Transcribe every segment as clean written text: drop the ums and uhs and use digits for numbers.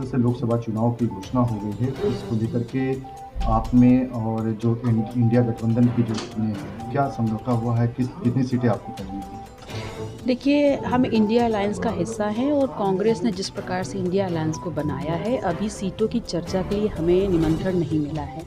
तरह से लोकसभा चुनाव की घोषणा हो गई है, इसको लेकर के आप में और जो इंडिया गठबंधन की जो में क्या समझौता हुआ है, कितनी सीटें आपको करनी है? देखिए, हम इंडिया अलायंस का हिस्सा हैं और कांग्रेस ने जिस प्रकार से इंडिया अलायंस को बनाया है, अभी सीटों की चर्चा के लिए हमें निमंत्रण नहीं मिला है।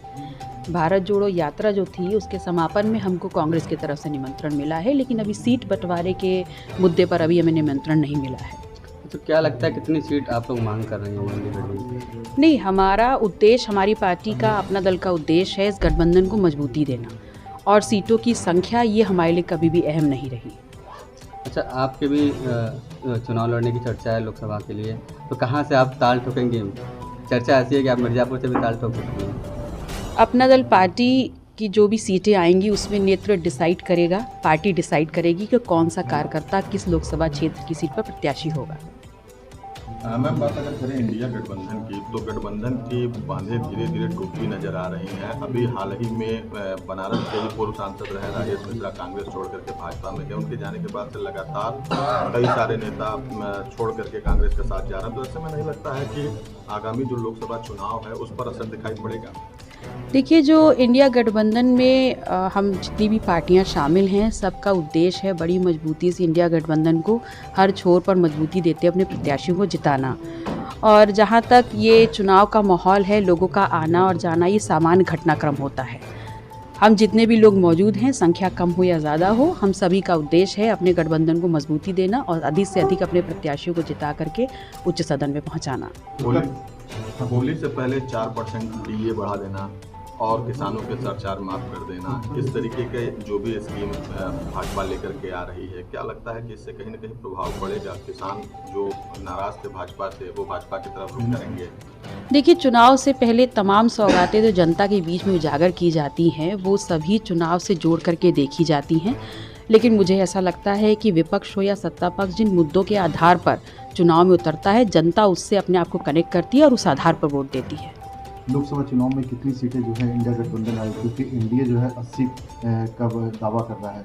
भारत जोड़ो यात्रा जो थी, उसके समापन में हमको कांग्रेस की तरफ से निमंत्रण मिला है, लेकिन अभी सीट बंटवारे के मुद्दे पर अभी हमें निमंत्रण नहीं मिला है। तो क्या लगता है कितनी सीट आप लोग मांग कर रहे हैं इंडिया गठबंधन? नहीं, हमारा उद्देश्य, हमारी पार्टी का, अपना दल का उद्देश्य है इस गठबंधन को मजबूती देना, और सीटों की संख्या ये हमारे लिए कभी भी अहम नहीं रही। अच्छा, आपके भी चुनाव लड़ने की चर्चा है लोकसभा के लिए, तो कहाँ से आप ताल ठोकेंगे? चर्चा ऐसी है कि आप मिर्ज़ापुर से भी ताल ठोक सकते हैं। अपना दल पार्टी की जो भी सीटें आएंगी उसमें नेतृत्व डिसाइड करेगा, पार्टी डिसाइड करेगी कि कौन सा कार्यकर्ता किस लोकसभा क्षेत्र की सीट पर प्रत्याशी होगा। मैम, बात अगर करें इंडिया गठबंधन की, तो गठबंधन की बांधें धीरे धीरे टूटती नजर आ रही हैं। अभी हाल ही में बनारस के ही पूर्व सांसद रहे राजेश मिश्रा कांग्रेस छोड़ करके भाजपा में गए। उनके जाने के बाद से लगातार कई सारे नेता छोड़ करके कांग्रेस का साथ जा रहे हैं। तो ऐसे में नहीं लगता है कि आगामी जो लोकसभा चुनाव है उस पर असर दिखाई पड़ेगा? देखिए, जो इंडिया गठबंधन में हम जितनी भी पार्टियां शामिल हैं, सबका उद्देश्य है बड़ी मजबूती से इंडिया गठबंधन को हर छोर पर मजबूती देते अपने प्रत्याशियों को जिताना। और जहां तक ये चुनाव का माहौल है, लोगों का आना और जाना ये सामान्य घटनाक्रम होता है। हम जितने भी लोग मौजूद हैं, संख्या कम हो या ज़्यादा हो, हम सभी का उद्देश्य है अपने गठबंधन को मजबूती देना और अधिक से अधिक अपने प्रत्याशियों को जिता करके उच्च सदन में पहुँचाना। होली से पहले 4% डीए बढ़ा देना और किसानों के सरचार्ज माफ कर देना, इस तरीके के जो भी स्कीम भाजपा लेकर के आ रही है, क्या लगता है कि इससे कहीं ना कहीं प्रभाव पड़ेगा? किसान जो नाराज थे भाजपा से, वो भाजपा की तरफ रुख करेंगे? देखिए, चुनाव से पहले तमाम सौगातें जो जनता के बीच में उजागर की जाती हैं, वो सभी चुनाव से जोड़ करके देखी जाती हैं। लेकिन मुझे ऐसा लगता है कि विपक्ष हो या सत्ता पक्ष, जिन मुद्दों के आधार पर चुनाव में उतरता है, जनता उससे अपने आप को कनेक्ट करती है और उस आधार पर वोट देती है। लोकसभा चुनाव में कितनी सीटें जो है इंडिया गठबंधन आई, क्योंकि एनडीए जो है 80 का दावा कर रहा है,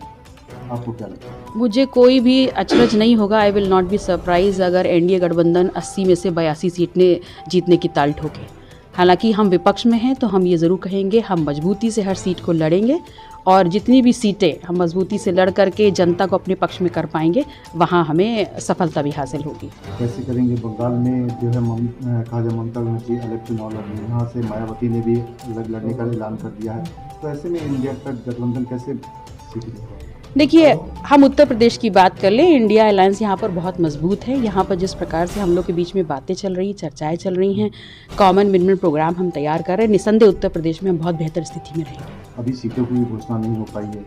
आपको क्या लगता है? मुझे कोई भी अचरज नहीं होगा, I will not be surprise अगर एनडीए गठबंधन 80 में से 82 सीटें जीतने की ताल ठोके। हालांकि हम विपक्ष में हैं, तो हम ये ज़रूर कहेंगे हम मजबूती से हर सीट को लड़ेंगे, और जितनी भी सीटें हम मजबूती से लड़ करके जनता को अपने पक्ष में कर पाएंगे, वहाँ हमें सफलता भी हासिल होगी। कैसे करेंगे? बंगाल में जो है खाजा ममता बनर्जी अलग चुनाव लड़ रही है, यहाँ से मायावती ने भी अलग लड़ने का ऐलान कर दिया है, तो ऐसे में इंडिया का गठबंधन कैसे सीट लेगा? देखिए, हम उत्तर प्रदेश की बात कर लें, इंडिया अलायंस यहाँ पर बहुत मजबूत है। यहाँ पर जिस प्रकार से हम लोग के बीच में बातें चल रही, चर्चाएं चल रही हैं, कॉमन मिनिमम प्रोग्राम हम तैयार कर रहे हैं, निसंदेह उत्तर प्रदेश में हम बहुत बेहतर स्थिति में रहेंगे। अभी सीटों की घोषणा नहीं हो पाई है,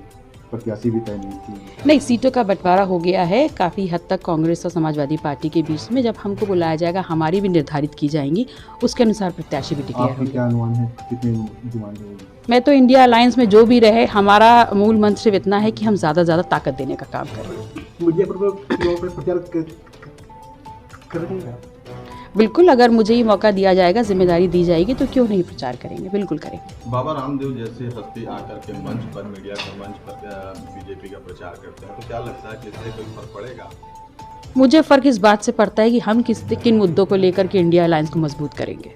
प्रत्याशी भी तय नहीं की। नहीं, सीटों का बंटवारा हो गया है काफ़ी हद तक कांग्रेस और समाजवादी पार्टी के बीच में। जब हमको बुलाया जाएगा, हमारी भी निर्धारित की जाएंगी, उसके अनुसार प्रत्याशी भी डिक्लेयर आपकी होंगे। क्या अनुमान है, कितनी डिमांड होगी? मैं तो इंडिया अलायंस में जो भी रहे, हमारा मूल मंत्र सिर्फ इतना है कि हम ज़्यादा से ज़्यादा ताकत देने का काम करें। बिल्कुल, अगर मुझे ये मौका दिया जाएगा, जिम्मेदारी दी जाएगी, तो क्यों नहीं प्रचार करेंगे, बिल्कुल करेंगे। बाबा रामदेव जैसे हस्ती आकर के मंच पर, मीडिया के मंच पर बीजेपी का प्रचार करते हैं, तो क्या लगता है कि इससे कोई फर्क पड़ेगा? मुझे फ़र्क इस बात से पड़ता है कि हम किन मुद्दों को लेकर के इंडिया अलायंस को मजबूत करेंगे।